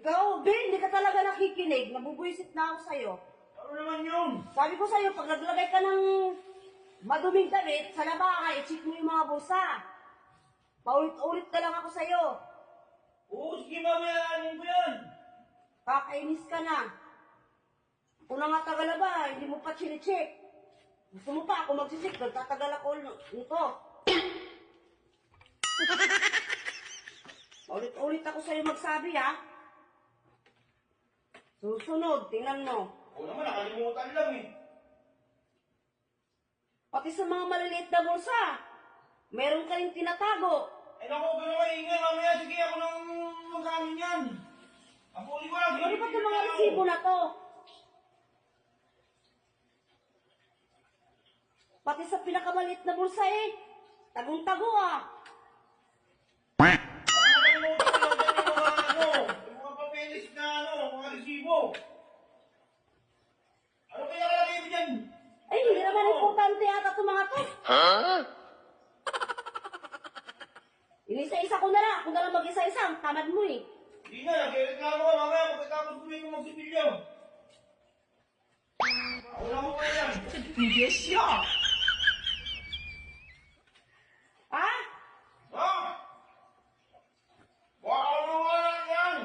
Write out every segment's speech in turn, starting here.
Ikaw, Ben, hindi ka talaga nakikinig. Nabubuisit na ako sa'yo. Ano naman yun? Sabi ko sa'yo, pag naglagay ka ng maduming damit sa labahay, i-check mo yung mga bulsa. Paulit-ulit na lang ako sa'yo. Oo, sige mamaya, anin ko yan. Kakainis ka na. Ako na nga tagalaba, hindi mo pa chine-check. Gusto mo pa ako mag-check, nagtatagal ako nito. Ulit-ulit ako sa'yo magsabi, ha? Susunod, tingnan mo. Oo naman, nakalimutan lang eh. Pati sa mga maliliit na bulsa, meron ka rin tinatago. Eh naku, pero kaingay, mamaya, sige ako nang magkamin yan. Ang puli ko lang. Ano ba itong mga resibo na to? Pati sa pinakamaliit na bulsa eh, tagong-tago ah. Nakalimutan ko lang dyan yung mga ano, yung mga papeles na ano, mga resibo. Ano kaya kalagay mo dyan? Ay, hindi naman importante yata itong mga to. Inisa-isa ko na lang. Ako na lang mag-isa-isa. Ang tamad mo eh. Hindi na, nagreklamo ka mamaya pagkatapos ko yung magsibilyo. Wala mo pa yan. Yes, siya. Ha? Ha? Baka ano nga lang yan?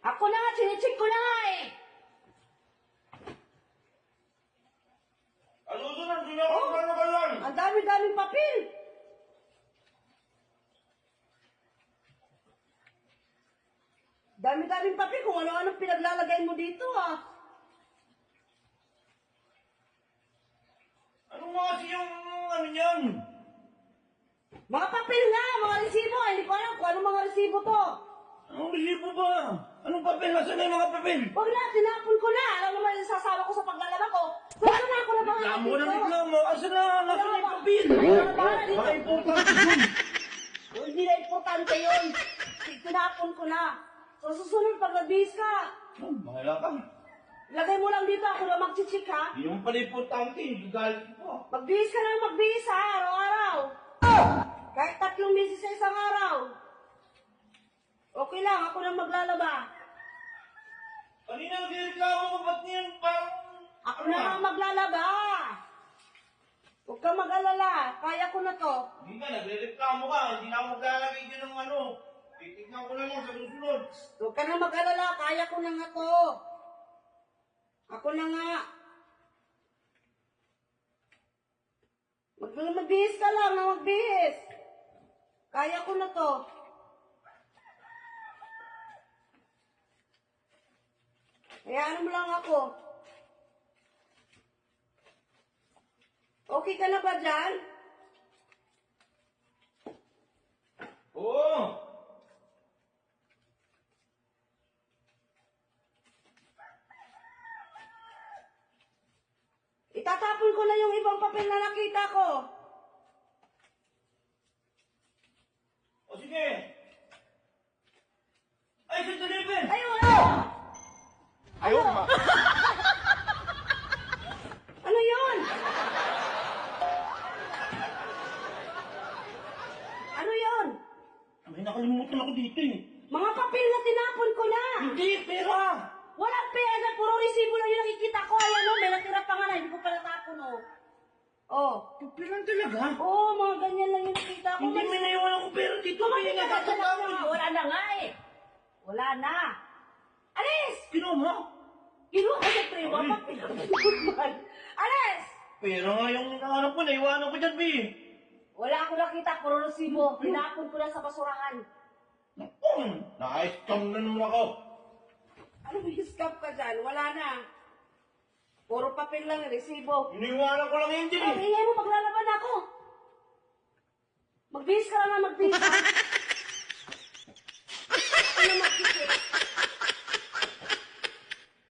Ako na nga. Sinicheck ko na nga eh. Ano sunod? Hindi ako ano ka yan? Ang dami-daming papel. Dami-daming papel kung ano-ano pinaglalagay mo dito ah. Ano nga kasi yung ano yan? Mga papel nga, mga resibo. Hindi ko alam kung anong mga resibo to. Anong resibo ba? Anong papel? Nasaan na yung mga papel? Huwag na, tinapon ko na. Alam naman yung sasawa ko sa paglalaba ko. Gusto na ako na mga Reklamo ko ng reklamo. Asan na? Nasaan na yung papel? Bahala dito. Baka importante yun. Oh, hindi na importante yun. Tinapon ko na. So, susunod pag nag-bihis ka, Bahala ka. lagay mo lang dito. Ako na mag-check ha. Hindi mo pala importante. Galit ko. Magbihis ka na magbihis ha, araw-araw. Kahit 3 beses sa isang araw. Okay lang, ako na maglalaba. Kanina nagreklamo ko. Ba't niyan parang... Ako na nga maglalaba. Huwag ka mag-alala, kaya ko na to. Hindi ka, nagre-reklamo ka. Hindi na ako maglalagay dyan ng ano. Titignan ko na lang sa susunod. Huwag ka na mag-alala, kaya ko na nga to. Ako na nga. Magbihis ka lang na magbihis. Kaya ko na to. Hayaan mo lang ako. Okay ka na ba dyan? Oo. Itatapon ko na yung ibang papel na nakita ko. O sige. Ay, sandali, Ben. Ay, wala! Ayaw ma. Ano yun? Ano yun? May nakalimutan ako dito eh. Mga papel na tinapon ko na. Hindi, pera. Walang pera, puro resibo lang yung nakikita ko. Ayan o, may natira pa nga na, hindi ko pala tapon o. Oh. Pera talaga? Oo, mga ganyan lang yung nakita ko. Hindi may naiwan ako pera dito. May nagkakatawad. Wala na nga eh. Wala na. Alis! Kinuha mo? Kinuha ko sa primo, Ay. papel man. Alis! Pera nga yung nakahanap ko. Naiwanan ko dyan, Bi. Wala ako nakita, puro resibo. Tinapon ko na sa basurahan. Naku, na-scam na naman ako. Ano may scam ka dyan? Wala na. Puro papel lang, resibo. Iniwanan ko lang yun dyan Ang eh. ingay mo, maglalaban ako. Magbihis ka lang na magbihis ha.